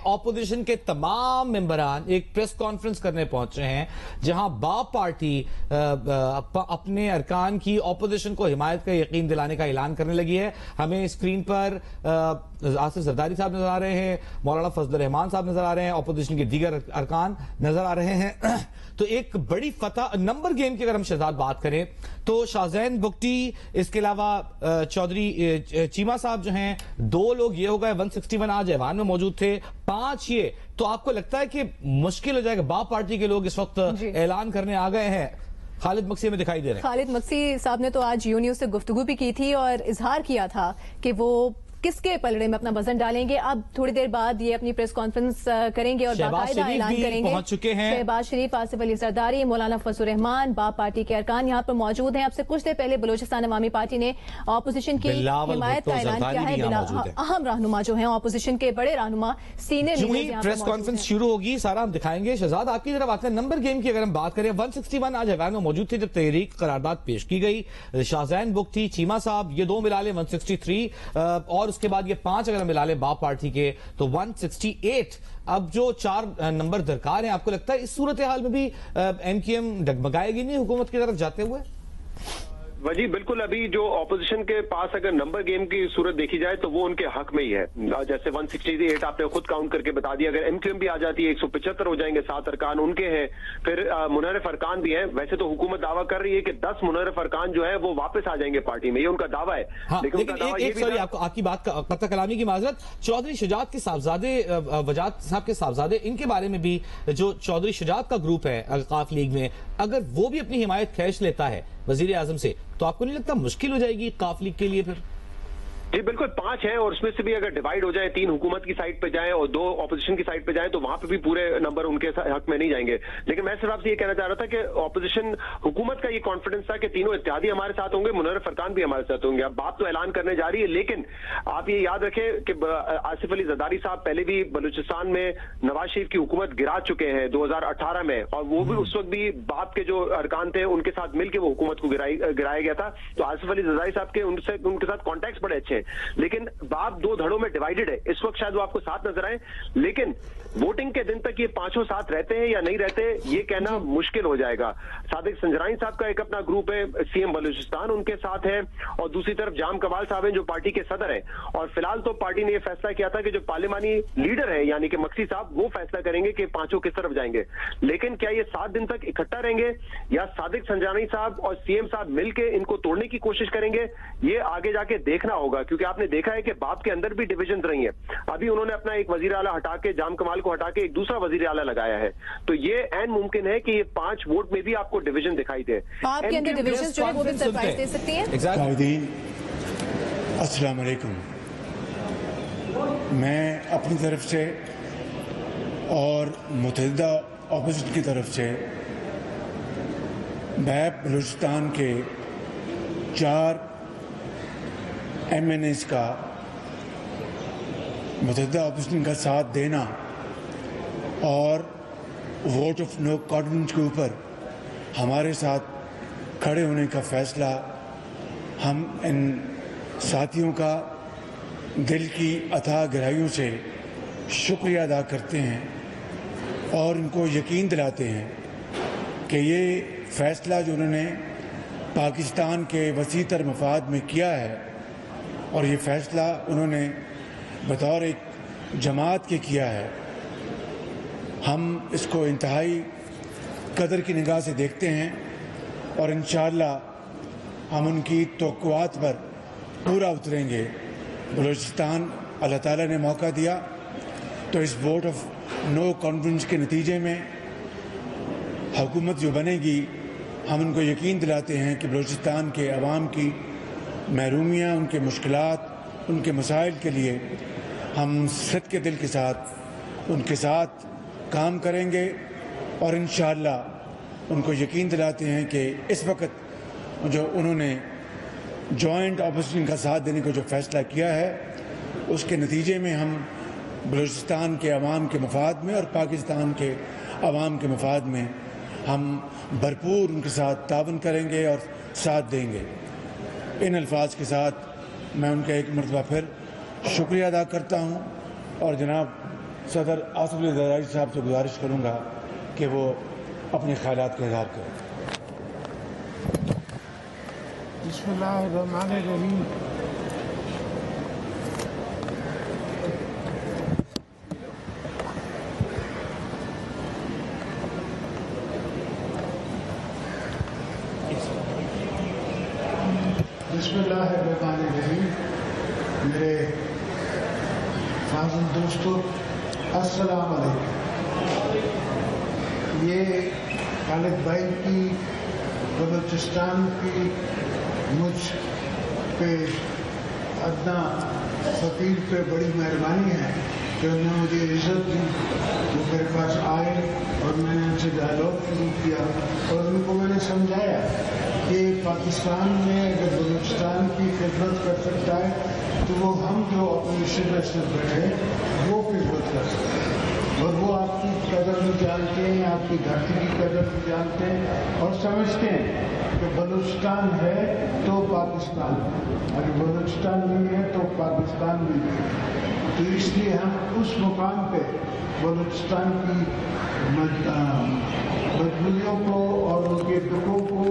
Opposition کے تمام ممبران ایک پریس کانفرنس کرنے پہنچ رہے ہیں جہاں باپ پارٹی اپنے ارکان کی اپوزیشن کو حمایت کا یقین دلانے کا اعلان کرنے لگی ہے. ہمیں اسکرین پر آصف زرداری صاحب نظر آ رہے ہیں, مولانا فضل الرحمان صاحب نظر آ رہے ہیں, اپوزیشن کے دیگر ارکان نظر آ رہے ہیں. تو ایک بڑی فتح نمبر گیم کی اگر ہم شہزاد بات کریں تو شاہزین بگٹی, اس کے علاوہ چودھری چیمہ صاحب جو ہیں, 2 لوگ یہ ہو گئے, 161 آج ایوان میں موجود تھے, 5 یہ. تو آپ کو لگتا ہے کہ مشکل ہو جائے گا؟ باپ پارٹی کے لوگ اس وقت اعلان کرنے آ گئے ہیں. خالد مکسی میں دکھائی دے رہے ہیں. خالد مکسی صاحب نے تو آج یو نیوز سے گفتگو بھی کی تھی اور اظہار کیا تھا کہ وہ کس کے پلڑے میں اپنا وزن ڈالیں گے. اب تھوڑی دیر بعد یہ اپنی پریس کانفرنس کریں گے اور باقاعدہ اعلان کریں گے. پہنچ چکے ہیں شہباز شریف, آصف علی زرداری, مولانا فضل الرحمان, باپ پارٹی کے ارکان یہاں پر موجود ہیں. اب سے کچھ دیر پہلے بلوچستان عوامی پارٹی نے اپوزیشن کی حمایت کا اعلان کیا ہے. اہم رہنما جو ہیں اپوزیشن کے بڑے رہنما سینئر لیڈرز پریس کانفرنس شروع ہوگی, سارا ہم دکھائیں گے. شہزاد آپ کی طرف آتے ہیں. نمبر گیم کی اگر ہم بات کریں, 161 آج ایوان میں موجود تھے جب تحریک قرارداد پیش کی گئی. شاہزین بگٹی, چیمہ صاحب, یہ 2 ملا لیں 163, اور اس کے بعد یہ 5 اگر ملا لیں باپ پارٹی کے تو 168. اب جو 4 نمبر درکار ہیں, آپ کو لگتا ہے اس صورتحال میں بھی ایم کیو ایم ڈگمگائے گی نہیں حکومت کی طرف جاتے ہوئے؟ جی بالکل. ابھی جو اپوزیشن کے پاس اگر نمبر گیم کی صورت دیکھی جائے تو وہ ان کے حق میں ہی ہے. جیسے 168 آپ نے خود کاؤنٹ کر کے بتا دیا. اگر ایم کیو ایم بھی آ جاتی ہے 175 ہو جائیں گے. 7 ارکان ان کے ہیں, پھر منحرف ارکان بھی ہیں. ویسے تو حکومت دعویٰ کر رہی ہے کہ 10 منحرف ارکان جو ہے وہ واپس آ جائیں گے پارٹی میں, یہ ان کا دعویٰ ہے. لیکن آپ کی بات قطع کلامی کی معذرت, چودھری شجاعت کے صاحبزادے, وجاہت صاحب کے صاحبزادے, ان کے بارے میں بھی جو چودھری شجاعت کا گروپ ہے اوقاف لیگ میں, اگر وہ بھی اپنی حمایت کھینچ لیتا ہے وزیر اعظم سے, تو آپ کو نہیں لگتا مشکل ہو جائے گی اوقاف لیگ کے لیے پھر؟ جی بالکل. 5 ہیں اور اس میں سے بھی اگر ڈیوائیڈ ہو جائے, 3 حکومت کی سائڈ پہ جائیں اور 2 اپوزیشن کی سائڈ پہ جائیں, تو وہاں پہ بھی پورے نمبر ان کے حق میں نہیں جائیں گے. لیکن میں صرف آپ سے یہ کہنا چاہ رہا تھا کہ اپوزیشن حکومت کا یہ کانفیڈنس تھا کہ تینوں اتحادی ہمارے ساتھ ہوں گے, منحرف ارکان بھی ہمارے ساتھ ہوں گے. اب بات تو اعلان کرنے جا رہی ہے, لیکن آپ یہ یاد رکھیں کہ آصف علی زرداری صاحب پہلے بھی بلوچستان میں نواز شریف کی حکومت گرا چکے ہیں 2018 میں, اور وہ بھی اس وقت بھی باپ کے جو ارکان تھے ان کے ساتھ مل کے وہ حکومت کو گرایا گیا تھا. تو آصف علی زرداری صاحب کے ان کے ساتھ کانٹیکٹس بڑے اچھے ہیں, لیکن باپ 2 دھڑوں میں ڈیوائیڈڈ ہے. اس وقت شاید وہ آپ کو ساتھ نظر آئے, لیکن ووٹنگ کے دن تک یہ 5 ساتھ رہتے ہیں یا نہیں رہتے یہ کہنا مشکل ہو جائے گا. صادق سنجرانی صاحب کا ایک اپنا گروپ ہے, سی ایم بلوچستان ان کے ساتھ ہے, اور دوسری طرف جام کمال صاحب ہیں جو پارٹی کے صدر ہیں. اور فی الحال تو پارٹی نے یہ فیصلہ کیا تھا کہ جو پارلیمانی لیڈر ہے یعنی کہ مکسی صاحب, وہ فیصلہ کریں گے کہ 5 کس طرف جائیں گے. لیکن کیا یہ 7 دن تک اکٹھا رہیں گے یا صادق سنجرانی صاحب اور سی ایم صاحب مل کے ان کو توڑنے کی کوشش کریں گے, یہ آگے جا کے دیکھنا ہوگا. کیونکہ آپ نے دیکھا ہے کہ باپ کے اندر بھی ڈویژن رہی ہیں. ابھی انہوں نے اپنا ایک وزیر اعلیٰ ہٹا کے, جام کمال کو ہٹا کے ایک دوسرا وزیر اعلیٰ لگایا ہے. تو یہ عین ممکن ہے کہ یہ 5 ووٹ میں بھی آپ کو ڈویژن دکھائی دے. آپ کے اندر ڈویژن جو ہے وہ بھی سرپرائز دے سکتی ہیں. قائدین السلام علیکم. میں اپنی طرف سے اور متحدہ اپوزیشن کی طرف سے بیپ بلوچستان کے 4 ایم این ایز کا متحدہ اپوزیشن کا ساتھ دینا اور ووٹ آف نو کانفیڈنس کے اوپر ہمارے ساتھ کھڑے ہونے کا فیصلہ, ہم ان ساتھیوں کا دل کی اتھاہ گہرائیوں سے شکریہ ادا کرتے ہیں اور ان کو یقین دلاتے ہیں کہ یہ فیصلہ جو انہوں نے پاکستان کے وسیع تر مفاد میں کیا ہے, اور یہ فیصلہ انہوں نے بطور ایک جماعت کے کیا ہے, ہم اس کو انتہائی قدر کی نگاہ سے دیکھتے ہیں اور انشاءاللہ ہم ان کی توقعات پر پورا اتریں گے. بلوچستان اللہ تعالیٰ نے موقع دیا تو اس ووٹ آف نو کانفیڈنس کے نتیجے میں حکومت جو بنے گی, ہم ان کو یقین دلاتے ہیں کہ بلوچستان کے عوام کی محرومیاں, ان کے مشکلات, ان کے مسائل کے لیے ہم صدقے دل کے ساتھ ان کے ساتھ کام کریں گے. اور انشاءاللہ ان کو یقین دلاتے ہیں کہ اس وقت جو انہوں نے جوائنٹ اپوزیشن کا ساتھ دینے کو جو فیصلہ کیا ہے, اس کے نتیجے میں ہم بلوچستان کے عوام کے مفاد میں اور پاکستان کے عوام کے مفاد میں ہم بھرپور ان کے ساتھ تعاون کریں گے اور ساتھ دیں گے. ان الفاظ کے ساتھ میں ان کا ایک مرتبہ پھر شکریہ ادا کرتا ہوں اور جناب صدر آصف علی زرداری صاحب سے گزارش کروں گا کہ وہ اپنے خیالات کا اظہار کریں. بسم اللہ الرحمن الرحیم. بسم اللہ الرحمن الرحیم. میرے فاضل دوستو السلام علیکم. یہ خالد بھائی کی بلوچستان کی مجھ پہ ادنا فقیر پہ بڑی مہربانی ہے کہ انہوں نے مجھے عزت دی. وہ میرے پاس آئے اور میں نے ان سے ڈائلاگ شروع کیا اور ان کو میں نے سمجھایا کہ پاکستان میں اگر بلوچستان کی خدمت کر سکتا ہے تو وہ ہم جو اپوزیشن میں سب بیٹھے وہ خدمت کر سکتے ہیں. اور وہ آپ کی قدر بھی جانتے ہیں, آپ کی دھرتی کی قدر بھی جانتے ہیں اور سمجھتے ہیں کہ بلوچستان ہے تو پاکستان, اگر بلوچستان نہیں ہے تو پاکستان بھی نہیں. تو اس لیے ہم اس مقام پہ بلوچستان کی مجبوریوں کو اور ان کے دکھوں کو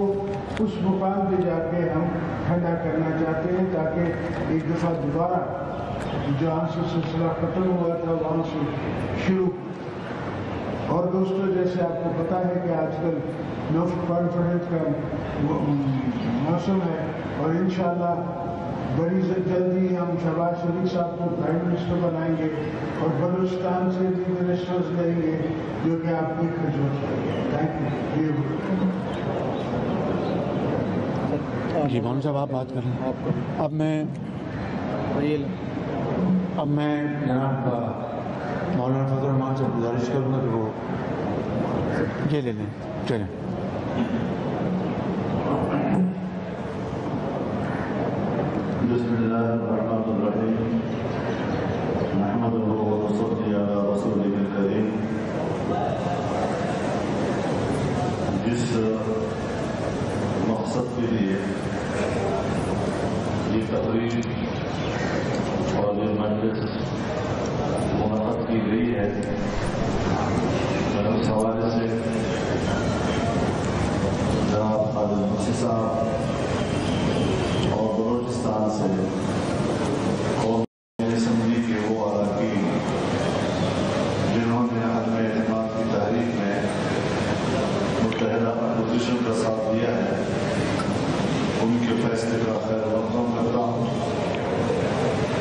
اس مقام پہ جا کے ہم ٹھنڈا کرنا چاہتے ہیں تاکہ ایک دفعہ دوبارہ جہاں سے سلسلہ ختم ہوا تھا وہاں سے شروع. اور دوستو جیسے آپ کو پتا ہے کہ آج کل نفت کانفرنس کا موسم ہے اور انشاءاللہ بڑی جلدی ہم شہباز شریف صاحب کو پرائم منسٹر بنائیں گے اور بلوچستان سے بھی منسٹرز لیں گے جو کہ آپ کی خدمت کریں گے. Thank you. جی مولانا صاحب آپ بات کر رہے ہیں. اب میں جناب مولانا فضل الرحمان سے گزارش کروں گا کہ وہ یہ لے لیں. چلیں. بسم اللہ الرحمن الرحیم. نحمده ونصلي على رسوله الكريم. جس مقصد کے لیے یہ تقریر اور یہ مجلس منعقد کی گئی ہے, میں اس حوالے سے جناب خالد مفتی صاحب اور بلوچستان سے قومی اسمبلی کے وہ اراکین جنہوں نے عدم اعتماد کی تحریک میں متحدہ اپوزیشن کا ساتھ دیا ہے, ان کے فیصلے کا خیر مقدم کرتا ہوں,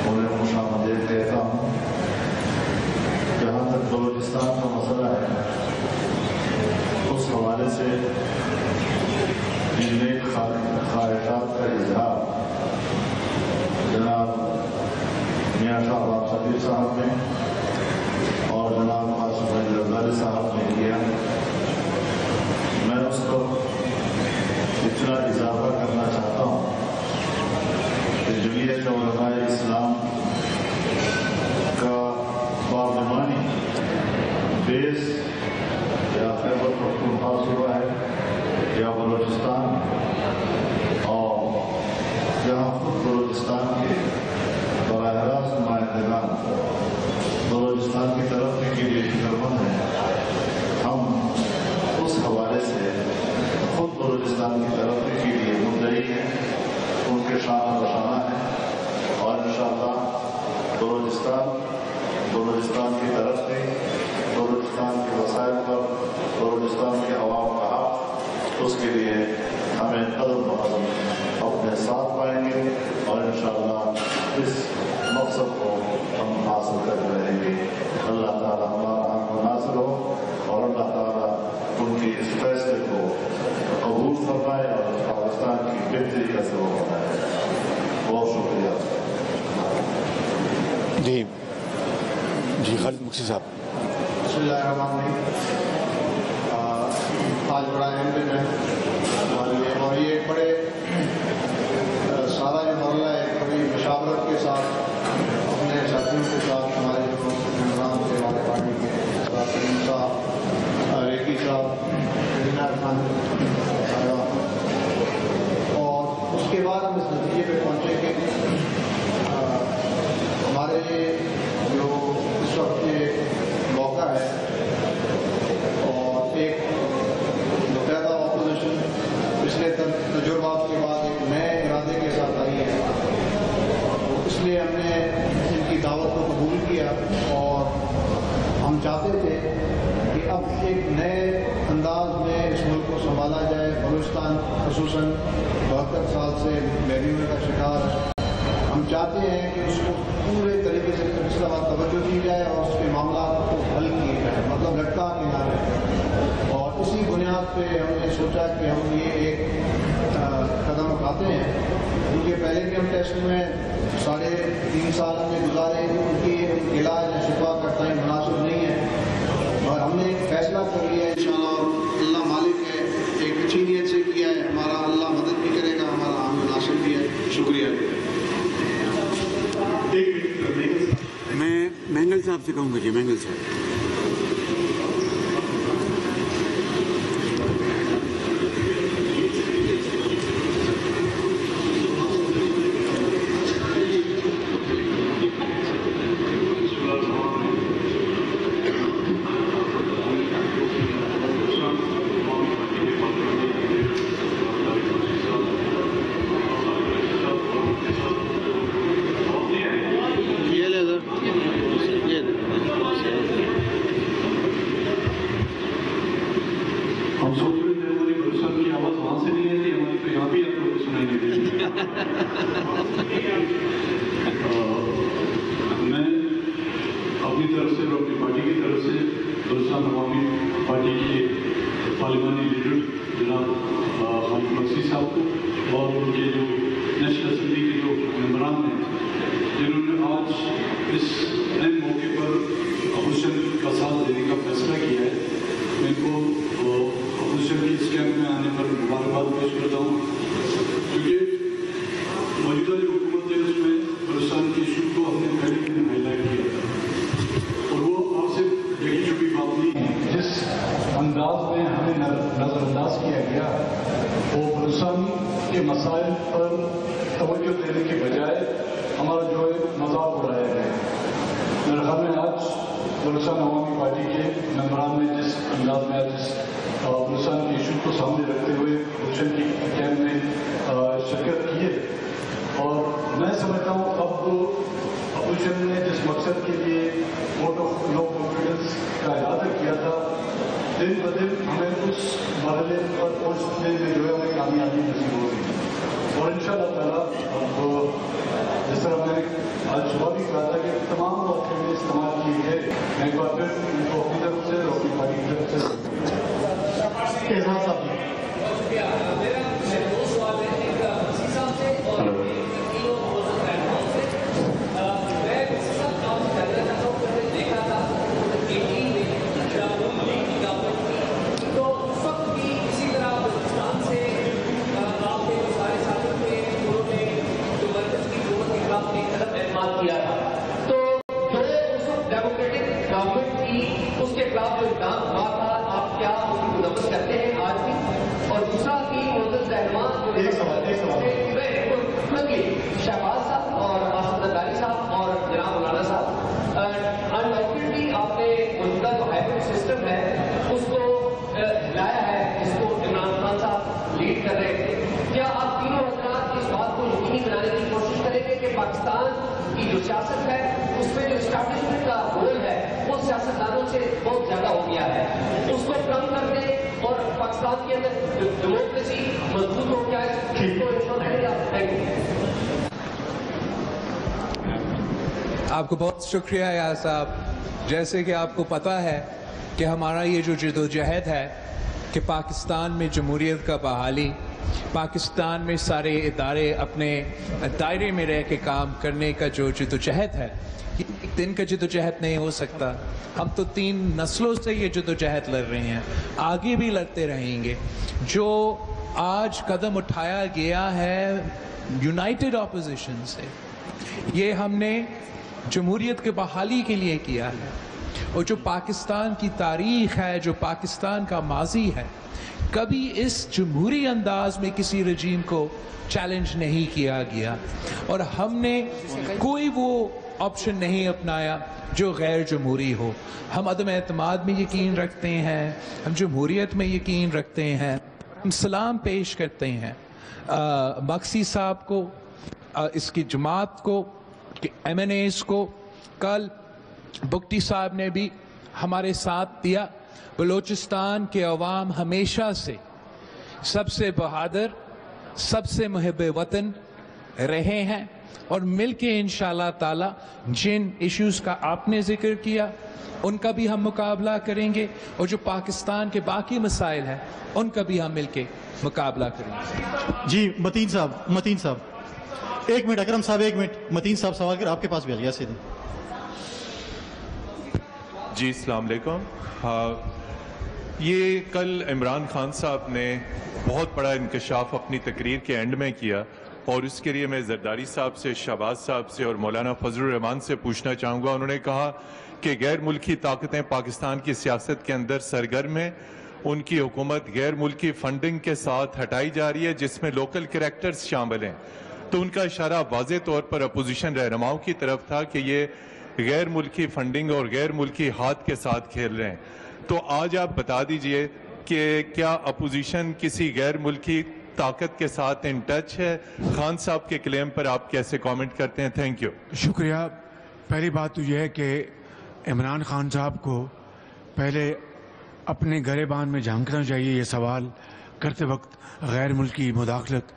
انہیں خوش آمدید کہتا ہوں. جہاں تک بلوچستان کا مسئلہ ہے اس حوالے سے جن نیک خواہشات کا اظہار جناب میاں شہباز شریف صاحب نے اور جناب آصف علی زرداری صاحب نے کیا, میں اس پر اتنا اضافہ کرنا چاہتا ہوں کہ جمعیت علماء اسلام کا پارلیمانی بیس یا خیبر پختونخوا صوبہ ہے یا بلوچستان, اور جہاں خود بلوچستان کے براہ راست نمائندگان بلوچستان کی ترقی کے لیے فکرمند ہیں, ہم اس حوالے سے خود بلوچستان کی ترقی کے لیے مدعی ہیں, ان کے شان بشانہ ہیں اور انشاءاللہ بلوچستان کی ترقی, بلوچستان کے وسائل پر بلوچستان کے عوام کا حق, اس کے لیے ہمیں قدم بقدم اپنے ساتھ پائیں گے اور انشاءاللہ اس مقصد کو ہم حاصل کرتے رہیں گے. اللہ تعالیٰ ہمارا حق ناصر ہو اور اللہ تعالیٰ ان کی اس فیصلے کو قبول فرمائے اور پاکستان کی بہتری کا سبب بنائے. بہت شکریہ. جی خالد مفتی صاحب. بسم اللہ الرحمن الرحیم. آج بڑا اہم دن ہے اور یہ ایک بڑے سارا جو مرحلہ ہے ایک بڑی مشاورت کے ساتھ اپنے ساتھیوں کے ساتھ ہمارے جو ممبران تھے ہمارے پارٹی کے کریم صاحب, ریکی صاحب, خان صاحب, اور اس کے بعد ہم اس نتیجے پہ پہنچے کہ ہمارے جو اس وقت کے چاہتے تھے کہ اب ایک نئے انداز میں اس ملک کو سنبھالا جائے. بلوچستان خصوصاً 72 سال سے محرومی کا شکار ہے. ہم چاہتے ہیں کہ اس کو پورے طریقے سے اس طرح توجہ دی جائے اور اس کے معاملات کو حل کیے جائے, مطلب لٹکا کے نہ رہے. اور اسی بنیاد پہ ہم نے سوچا کہ ہم یہ ایک قدم اٹھاتے ہیں, کیونکہ پہلے بھی ہم ٹیسٹ میں 3.5 سال ہم نے گزارے, ان کی علاج یا شفا کا ٹائم مناسب نہیں ہے, اور ہم نے ایک فیصلہ کر لیا ہے انشاءاللہ. اللہ مالک ہے, ایک اچھی نیت سے کیا ہے, ہمارا اللہ مدد بھی کرے گا, ہمارا عام مناسب بھی ہے. شکریہ. میں مینگل صاحب سے کہوں گا. جی مینگل صاحب. آپ کو بہت شکریہ یار صاحب. جیسے کہ آپ کو پتہ ہے کہ ہمارا یہ جو جدوجہد ہے کہ پاکستان میں جمہوریت کا بحالی, پاکستان میں سارے ادارے اپنے دائرے میں رہ کے کام کرنے کا جو جدوجہد ہے, یہ ایک دن کا جدوجہد نہیں ہو سکتا. ہم تو 3 نسلوں سے یہ جدوجہد لڑ رہے ہیں, آگے بھی لڑتے رہیں گے. جو آج قدم اٹھایا گیا ہے یونائٹڈ اپوزیشن سے, یہ ہم نے جمہوریت کے بحالی کے لیے کیا ہے. اور جو پاکستان کی تاریخ ہے, جو پاکستان کا ماضی ہے, کبھی اس جمہوری انداز میں کسی رجیم کو چیلنج نہیں کیا گیا, اور ہم نے کوئی وہ آپشن نہیں اپنایا جو غیر جمہوری ہو. ہم عدم اعتماد میں یقین رکھتے ہیں, ہم جمہوریت میں یقین رکھتے ہیں. ہم سلام پیش کرتے ہیں مقصی صاحب کو, اس کی جماعت کو, ایم این ایز کو. کل بگٹی صاحب نے بھی ہمارے ساتھ دیا. بلوچستان کے عوام ہمیشہ سے سب سے بہادر، سب سے محب وطن رہے ہیں، اور مل کے انشاءاللہ تعالی جن ایشوز کا آپ نے ذکر کیا ان کا بھی ہم مقابلہ کریں گے، اور جو پاکستان کے باقی مسائل ہیں ان کا بھی ہم مل کے مقابلہ کریں گے. جی متین صاحب ایک منٹ، اکرم صاحب ایک منٹ، متین صاحب سوال کر آپ کے پاس بھی آ گیا سیدھے. جی السلام علیکم. یہ کل عمران خان صاحب نے بہت بڑا انکشاف اپنی تقریر کے اینڈ میں کیا، اور اس کے لیے میں زرداری صاحب سے، شہباز صاحب سے اور مولانا فضل الرحمان سے پوچھنا چاہوں گا. انہوں نے کہا کہ غیر ملکی طاقتیں پاکستان کی سیاست کے اندر سرگرم ہیں، ان کی حکومت غیر ملکی فنڈنگ کے ساتھ ہٹائی جا رہی ہے جس میں لوکل کریکٹرز شامل ہیں. تو ان کا اشارہ واضح طور پر اپوزیشن رہنماؤں کی طرف تھا کہ یہ غیر ملکی فنڈنگ اور غیر ملکی ہاتھ کے ساتھ کھیل رہے ہیں. تو آج آپ بتا دیجئے کہ کیا اپوزیشن کسی غیر ملکی طاقت کے ساتھ ان ٹچ ہے؟ خان صاحب کے کلیم پر آپ کیسے کامنٹ کرتے ہیں؟ Thank you. شکریہ. پہلی بات تو یہ ہے کہ عمران خان صاحب کو پہلے اپنے گریبان میں جھانکنا چاہیے. یہ سوال کرتے وقت غیر ملکی مداخلت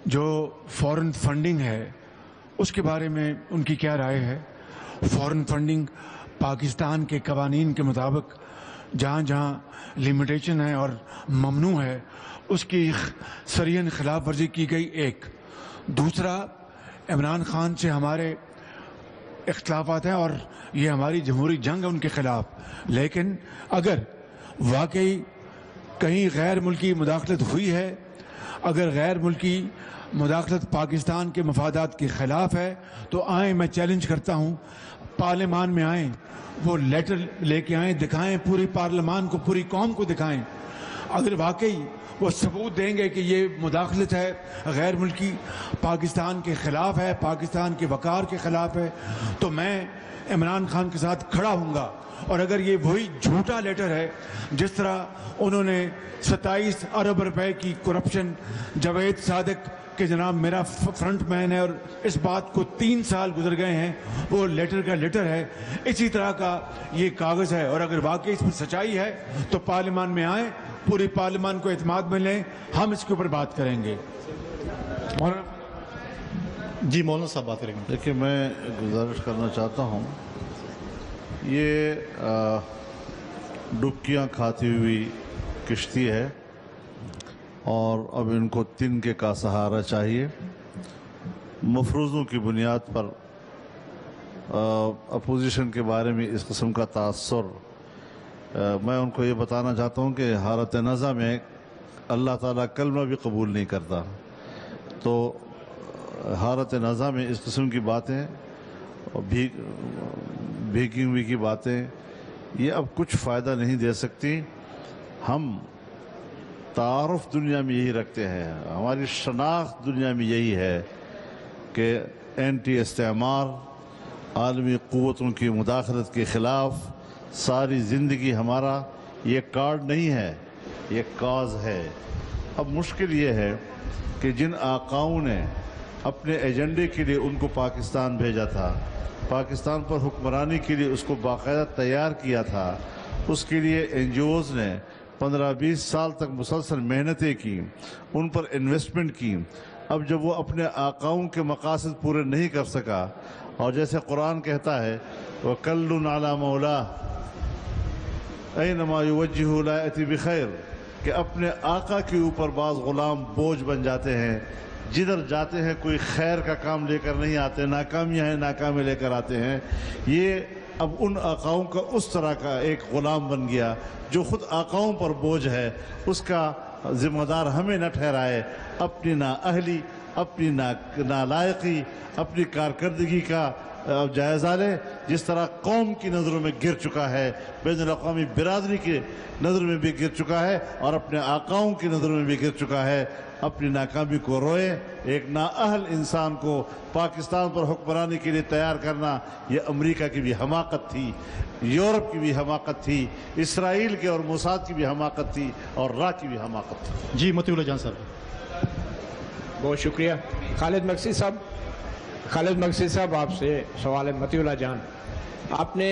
جو فورن فنڈنگ ہے اس کے بارے میں ان کی کیا رائے ہے. فورن فنڈنگ پاکستان کے قوانین کے مطابق جہاں جہاں لمیٹیشن ہے اور ممنوع ہے اس کی سرین خلاف ورزی کی گئی. ایک دوسرا، عمران خان سے ہمارے اختلافات ہیں اور یہ ہماری جمہوری جنگ ہے ان کے خلاف، لیکن اگر واقعی کہیں غیر ملکی مداخلت ہوئی ہے، اگر غیر ملکی مداخلت پاکستان کے مفادات کے خلاف ہے تو آئیں، میں چیلنج کرتا ہوں، پارلیمان میں آئیں، وہ لیٹر لے کے آئیں، دکھائیں پوری پارلیمان کو، پوری قوم کو دکھائیں. اگر واقعی وہ ثبوت دیں گے کہ یہ مداخلت ہے غیر ملکی، پاکستان کے خلاف ہے، پاکستان کے وقار کے خلاف ہے، تو میں عمران خان کے ساتھ کھڑا ہوں گا. اور اگر یہ وہی جھوٹا لیٹر ہے جس طرح انہوں نے 27 ارب روپے کی کرپشن جاوید صادق کہ جناب میرا فرنٹ مین ہے اور اس بات کو 3 سال گزر گئے ہیں، وہ لیٹر کا لیٹر ہے، اسی طرح کا یہ کاغذ ہے. اور اگر واقعی اس میں سچائی ہے تو پارلیمان میں آئیں، پوری پارلیمان کو اعتماد میں لیں، ہم اس کے اوپر بات کریں گے. جی مولانا صاحب بات کریں گے. دیکھیے میں گزارش کرنا چاہتا ہوں، یہ ڈبکیاں کھاتی ہوئی کشتی ہے اور اب ان کو تنکے کا سہارا چاہیے. مفروضوں کی بنیاد پر اپوزیشن کے بارے میں اس قسم کا تاثر، میں ان کو یہ بتانا چاہتا ہوں کہ حالت نزع میں اللہ تعالیٰ کلمہ بھی قبول نہیں کرتا. تو حالت نزع میں اس قسم کی باتیں، بھیگی ہوئی کی باتیں، یہ اب کچھ فائدہ نہیں دے سکتی. ہم تعارف دنیا میں یہی رکھتے ہیں، ہماری شناخت دنیا میں یہی ہے کہ اینٹی استعمار، عالمی قوتوں کی مداخلت کے خلاف ساری زندگی ہمارا یہ کارڈ نہیں ہے، یہ کاز ہے. اب مشکل یہ ہے کہ جن آقاؤں نے اپنے ایجنڈے کے لیے ان کو پاکستان بھیجا تھا، پاکستان پر حکمرانی کے لیے اس کو باقاعدہ تیار کیا تھا، اس کے لیے این جی اوز نے 15-20 سال تک مسلسل محنتیں کی، ان پر انویسٹمنٹ کی. اب جب وہ اپنے آقاؤں کے مقاصد پورے نہیں کر سکا، اور جیسے قرآن کہتا ہے وَكَلٌّ عَلَى مَوْلَاهُ أَيْنَمَا يُوَجِّهُ لَا يَأْتِي بِخَيْرٍ، کہ اپنے آقا کے اوپر بعض غلام بوجھ بن جاتے ہیں، جدھر جاتے ہیں کوئی خیر کا کام لے کر نہیں آتے، ناکامیاں ہیں ناکامیں لے کر آتے ہیں. یہ اب ان آقاؤں کا اس طرح کا ایک غلام بن گیا جو خود آقاؤں پر بوجھ ہے. اس کا ذمہ دار ہمیں نہ ٹھہرائے، اپنی نااہلی، اپنی نالائقی، اپنی کارکردگی کا جائزہ لے. جس طرح قوم کی نظروں میں گر چکا ہے، بین الاقوامی برادری کی نظر میں بھی گر چکا ہے، اور اپنے آقاؤں کی نظروں میں بھی گر چکا ہے. اپنی ناکامی کو روئے. ایک نااہل انسان کو پاکستان پر حکمرانی کے لیے تیار کرنا، یہ امریکہ کی بھی حماقت تھی، یورپ کی بھی حماقت تھی، اسرائیل کے اور موساد کی بھی حماقت تھی، اور را کی بھی حماقت تھی. جی متی اللہ جان صاحب. بہت شکریہ. خالد مقصد صاحب آپ سے سوال ہے. متی اللہ جان، آپ نے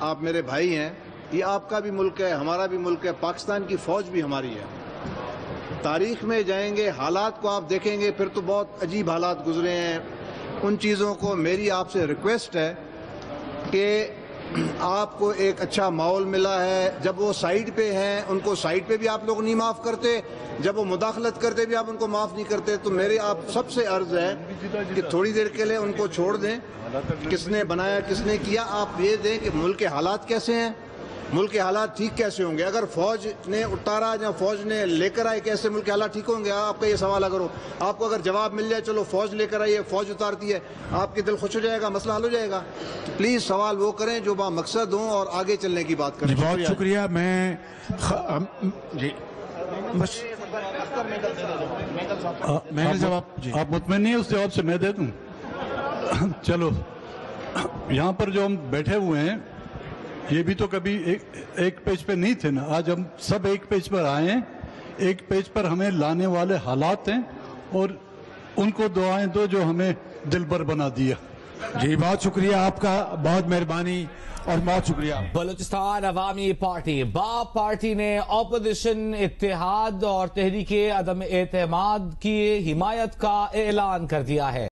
آپ میرے بھائی ہیں، یہ آپ کا بھی ملک ہے، ہمارا بھی ملک ہے، پاکستان کی فوج بھی ہماری ہے۔ تاریخ میں جائیں گے، حالات کو آپ دیکھیں گے، پھر تو بہت عجیب حالات گزرے ہیں۔ ان چیزوں کو میری آپ سے ریکویسٹ ہے کہ آپ کو ایک اچھا ماحول ملا ہے، جب وہ سائیڈ پہ ہیں ان کو سائیڈ پہ بھی آپ لوگ نہیں معاف کرتے، جب وہ مداخلت کرتے بھی آپ ان کو معاف نہیں کرتے، تو میرے آپ سب سے عرض ہے کہ تھوڑی دیر کے لیے ان کو چھوڑ دیں۔ کس نے بنایا، کس نے کیا، آپ یہ دیں کہ ملک کے حالات کیسے ہیں، ملک کے حالات ٹھیک کیسے ہوں گے۔ اگر فوج نے اتارا یا فوج نے لے کر آئے، کیسے ملک کے حالات ٹھیک ہوں گے؟ آپ کا یہ سوال اگر ہو، آپ کو اگر جواب مل جائے چلو فوج لے کر آئیے، فوج اتارتی ہے، آپ کے دل خوش ہو جائے گا، مسئلہ حل ہو جائے گا۔ تو پلیز سوال وہ کریں جو با مقصد ہوں اور آگے چلنے کی بات کریں۔ بہت شکریہ۔ میں جی بس آپ مطمئن نہیں ہیں اس جواب سے؟ میں دے دوں؟ چلو، یہاں پر جو ہم بیٹھے ہوئے ہیں یہ بھی تو کبھی ایک پیج پہ نہیں تھے نا، آج ہم سب ایک پیج پر آئے ہیں، ایک پیج پر ہمیں لانے والے حالات ہیں اور ان کو دعائیں دو جو ہمیں دل بر بنا دیا۔ جی بہت شکریہ آپ کا، بہت مہربانی اور بہت شکریہ۔ بلوچستان عوامی پارٹی باب پارٹی نے اپوزیشن اتحاد اور تحریک عدم اعتماد کی حمایت کا اعلان کر دیا ہے۔